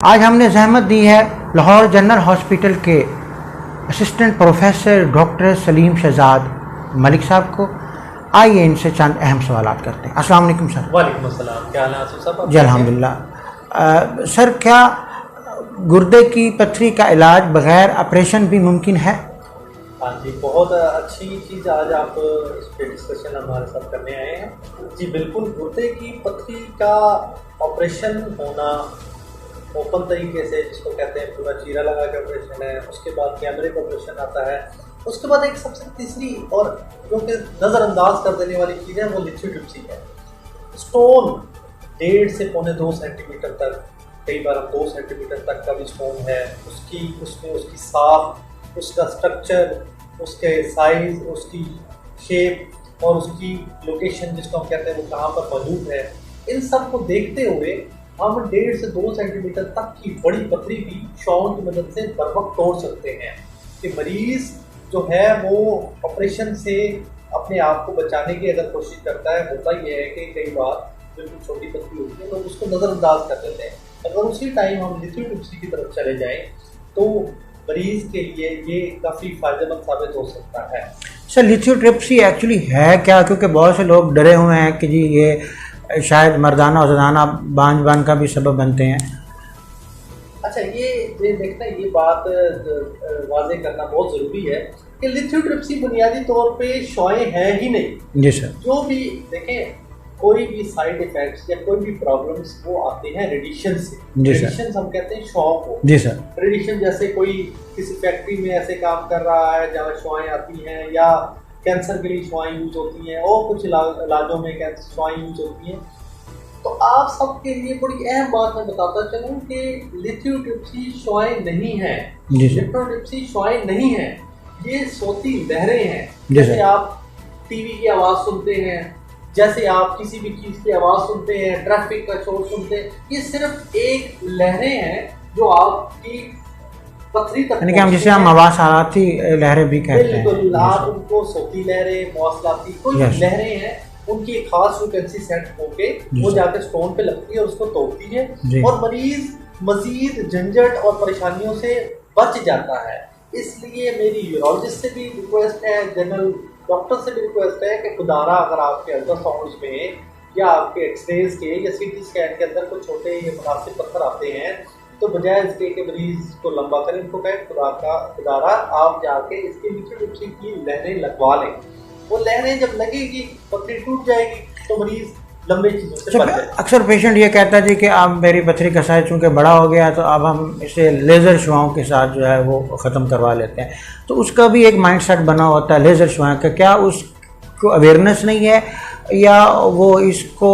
आज हमने ज़हमत दी है लाहौर जनरल हॉस्पिटल के assistant professor doctor Saleem Shahzad Malik sahab को। आइए इनसे चंद अहम सवालात करते हैं। अस्सलाम वालेकुम सर। वालेकुम अस्सलाम, क्या हाल है आसिफ साहब? जी अल्हम्दुलिल्लाह। सर, क्या गुर्दे की पथरी का इलाज बग़ैर ऑपरेशन भी मुमकिन है? हाँ जी, बहुत अच्छी चीज़ आज आप इस पर डिस्कशन हमारे साथ करने आए हैं। जी बिल्कुल, गुर्दे की पथरी का ऑपरेशन होना ओपन तरीके से, जिसको कहते हैं पूरा चीरा लगा के ऑपरेशन है, उसके बाद कैमरे का ऑपरेशन आता है, उसके बाद एक सबसे तीसरी और जो कि नज़रअंदाज कर देने वाली चीज़ है वो लिथोट्रिप्सी है। स्टोन 1.5 से पौने 2 सेंटीमीटर तक, कई बार 2 सेंटीमीटर तक का भी स्टोन है, उसकी साफ, उसका स्ट्रक्चर, उसके साइज़, उसकी शेप और उसकी लोकेशन जिसको हम कहते हैं वो कहाँ पर मौजूद है, इन सब को देखते हुए हम 1.5 से 2 सेंटीमीटर तक की बड़ी पथरी भी शॉन की मदद से बर वक्त तोड़ सकते हैं। कि मरीज़ जो है वो ऑपरेशन से अपने आप को बचाने की अगर कोशिश करता है, होता ये है कि कई बार बिल्कुल छोटी पथरी होती है लोग उसको नज़रअंदाज कर देते हैं। अगर उसी टाइम हम लिथोट्रिप्सी की तरफ चले जाएँ तो मरीज़ के लिए ये काफ़ी फ़ायदेमंद साबित हो सकता है। सर, लिथोट्रिप्सी एक्चुअली है क्या? क्योंकि बहुत से लोग डरे हुए हैं कि जी ये शायद मर्दाना और ज़नाना बांझ का भी सबब बनते हैं। अच्छा, ये देखना, ये बात वाज़ेह करना बहुत ज़रूरी है कि लिथोट्रिप्सी बुनियादी तौर पे शॉएँ हैं ही नहीं। जी सर। जो भी देखें, कोई भी साइड इफ़ेक्ट्स या कोई भी प्रॉब्लम्स वो आते हैं रेडिएशन से। रेडिएशन हम कहते हैं शॉ को। जी सर। रेडिएशन जैसे कोई किसी फैक्ट्री में ऐसे काम कर रहा है जहाँ शॉएँ आती हैं, या कैंसर के लिए शॉएँ यूज़ होती हैं, और कुछ इलाजों में कैंसर शॉएँ यूज़ होती हैं। तो आप सबके लिए बड़ी अहम बात मैं बताता चलूँ कि लिथोट्रिप्सी शॉएँ नहीं है। लिथोट्रिप्सी शॉएँ नहीं है, ये सोती लहरें हैं। जैसे आप टीवी की आवाज़ सुनते हैं, जैसे आप किसी भी चीज़ की आवाज़ सुनते हैं, ट्रैफिक का शोर सुनते हैं, ये सिर्फ एक लहरें हैं जो आपकी पथरी तक, यानी कि हम जिसे हम मवासालाती लहरें भी कहते हैं। बिल्कुल, आप उनको सोती लहरें, मवासालाती कोई लहरें हैं, उनकी एक खास फ्रीक्वेंसी सेट होके वो जाकर स्टोन पे लगती है और उसको तोड़ती है और मरीज मजीद झंझट और परेशानियों से बच जाता है। इसलिए मेरी यूरोलॉजिस्ट से भी रिक्वेस्ट है, जनरल डॉक्टर से भी रिक्वेस्ट है कि खुदारा अगर आपके अल्ट्रासाउंड्स में या आपके एक्सरेज के या सीटी स्कैन के अंदर कुछ छोटे या मुनासिब पत्थर आते हैं तो बजाय इसके कि मरीज को लंबा करें, उनको कहें खुदारा आप जाके इसके लिथोट्रिप्सी की लहरें लगवा लें। वो लहरें जब लगेगी पथरी टूट जाएगी तो मरीज लंबे चीज़ों से बच जाएगा। अक्सर पेशेंट ये कहता है जी कि अब मेरी पथरी का साइज चूँकि बड़ा हो गया तो अब हम इसे लेज़र शुआओं के साथ जो है वो ख़त्म करवा लेते हैं। तो उसका भी एक माइंड सेट बना होता है लेज़र शुआओं का, क्या उसको अवेयरनेस नहीं है या वो इसको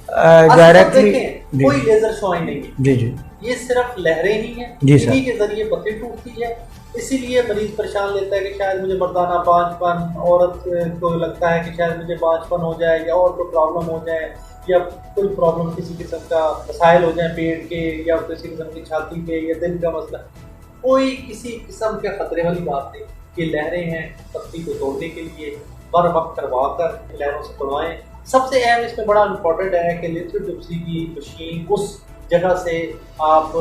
डायरेक्टली? कोई लेज़र शुआएं नहीं है जी, ये सिर्फ लहरें ही हैं, इन्हीं के जरिए पथरी टूटती है। इसीलिए मरीज परेशान लेता है कि शायद मुझे मर्दाना बांझपन, औरत को लगता है कि शायद मुझे बांझपन हो जाए या और कोई प्रॉब्लम हो जाए या कोई प्रॉब्लम किसी किस्म का मसाइल हो जाए पेट के या किसी किस्म की छाती के या दिल का मसला, कोई किसी किस्म के खतरे वाली बात नहीं। ये लहरें हैं, पथरी को तोड़ने के लिए बर वक्त करवा कर लहरों से तोड़वाएं। सबसे अहम इसमें बड़ा इम्पोर्टेंट है कि लिथोट्रिप्सी की मशीन उस जगह से आप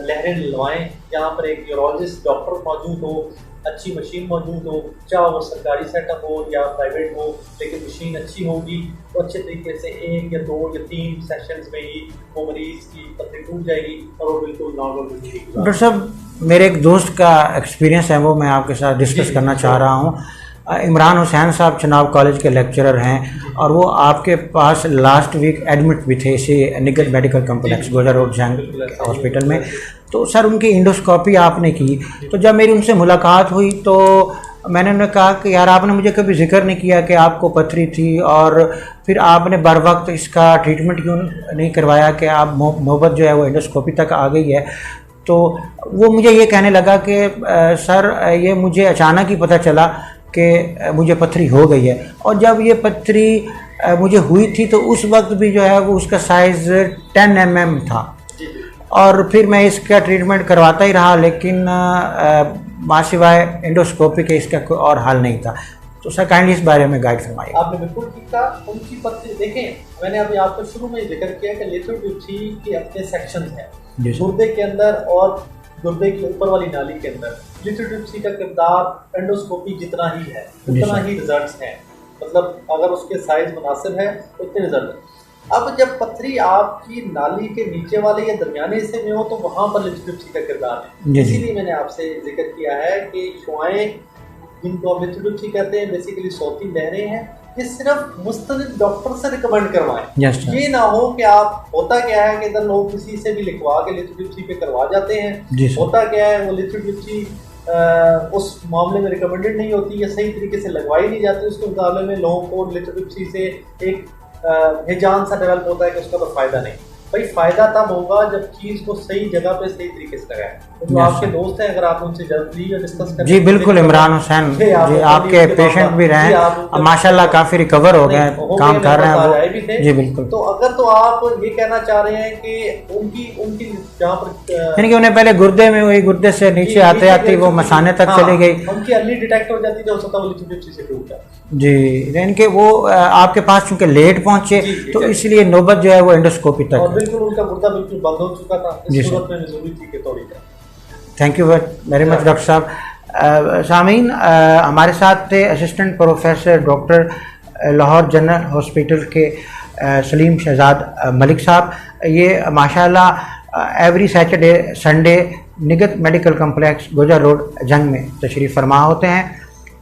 लहरें लगवाएं जहाँ पर एक यूरोलॉजिस्ट डॉक्टर मौजूद हो, अच्छी मशीन मौजूद हो, चाहे वो सरकारी सेटअप हो या प्राइवेट हो, लेकिन मशीन अच्छी होगी तो अच्छे तरीके से 1 या 2 या 3 सेशंस में ही वो मरीज की पथरी टूट जाएगी और वो बिल्कुल नॉर्मल जिंदगी गुजारेगा। डॉक्टर साहब, मेरे एक दोस्त का एक्सपीरियंस है वो मैं आपके साथ डिस्कस करना चाह रहा हूँ। इमरान हुसैन साहब चनाब कॉलेज के लेक्चरर हैं और वो आपके पास लास्ट वीक एडमिट भी थे इसी निगल मेडिकल कम्प्लेक्स गोजा रोड जंग हॉस्पिटल में। तो सर उनकी इंडोस्कोपी आपने की, तो जब मेरी उनसे मुलाकात हुई तो मैंने उन्हें कहा कि यार आपने मुझे कभी जिक्र नहीं किया कि आपको पथरी थी और फिर आपने बर वक्त इसका ट्रीटमेंट क्यों नहीं करवाया कि आप मोहब्बत जो है वो इंडोस्कोपी तक आ गई है। तो वो मुझे ये कहने लगा कि सर ये मुझे अचानक ही पता चला कि मुझे पथरी हो गई है, और जब ये पथरी मुझे हुई थी तो उस वक्त भी जो है वो उसका साइज़ 10 mm था और फिर मैं इसका ट्रीटमेंट करवाता ही रहा, लेकिन मासिवाय एंडोस्कोपी के इसका कोई और हाल नहीं था। तो सर काइंडली इस बारे में गाइड फरमाइए। आपने बिल्कुल ठीक कहा। उनकी पथरी देखें, मैंने अभी आपको शुरू में जिक्र किया कि लिथोट्रिप्सी के अपने सेक्शन हैं। जी सर। गुर्दे के अंदर और गुर्दे की ऊपर वाली नाली के अंदर लिथोट्रिप्सी का किरदार एंडोस्कोपी जितना ही है, उतना ही रिजल्ट्स हैं। मतलब अगर उसके साइज मुनासिब है उतने रिजल्ट हैं। अब जब पथरी आपकी नाली के नीचे वाले या दरमियाने हिस्से में हो तो वहाँ पर लिथोट्रिप्सी का किरदार है। इसीलिए मैंने आपसे जिक्र किया है कि शुआएं जिनको हम लिथोट्रिप्सी कहते हैं बेसिकली सौती लहरें हैं, ये सिर्फ मुस्तनिद डॉक्टर से रिकमेंड करवाएं। ये ना हो कि आप, होता क्या है कि इधर लोग किसी से भी लिखवा के लिथोट्रिप्सी पे करवा जाते हैं। होता क्या है, वो लिथोट्रिप्सी उस मामले में रिकमेंडेड नहीं होती या सही तरीके से लगवाई नहीं जाती। उसके मुकाबले में लोगों को लिथोट्रिप्सी से एक हिजान सा डेवलप होता है कि उसका तो फायदा नहीं। भाई फायदा तब होगा जब चीज को सही जगह पे सही तरीके से लगाए। तो जो आपके दोस्त हैं, अगर आप उनसे जल्दी डिस्कस करें। जी बिल्कुल, इमरान हुसैन जी आपके पेशेंट भी रहे हैं, माशाल्लाह काफी रिकवर हो गए, काम कर रहे हैं वो। जी बिल्कुल। तो अगर तो आप ये कहना चाह रहे हैं कि उनकी जहाँ पर यानी कि उन्हें पहले गुर्दे में हुई, गुर्दे से नीचे आते आते वो मसाने तक चली गई, उनकी अर्ली डिटेक्ट हो जाती है, हो सकता है वो लिथोट्रिप्सी से टूट जाए। जी, इनके वो आपके पास चूंकि लेट पहुंचे तो इसलिए नौबत जो है वो एंडोस्कोपी तक। और बिल्कुल उनका गुर्दा बिल्कुल बंद हो चुका था, इस सूरत में जरूरी थी कि थोड़ी। Thank you very much doctor साहब। सामीन, हमारे साथ थे assistant professor doctor Lahore general hospital के सलीम शहजाद मलिक साहब। ये माशाल्लाह every Saturday Sunday निगत medical complex गोजा रोड जंग में तशरीफ़ फरमा होते हैं।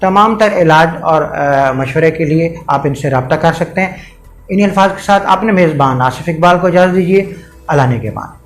तमाम तर इलाज और मशवरे के लिए आप इनसे रब्ता कर सकते हैं। इन्हीं अल्फाज के साथ अपने मेज़बान आसिफ इकबाल को इजाज़त दीजिए। अल्लाह ने के बाद।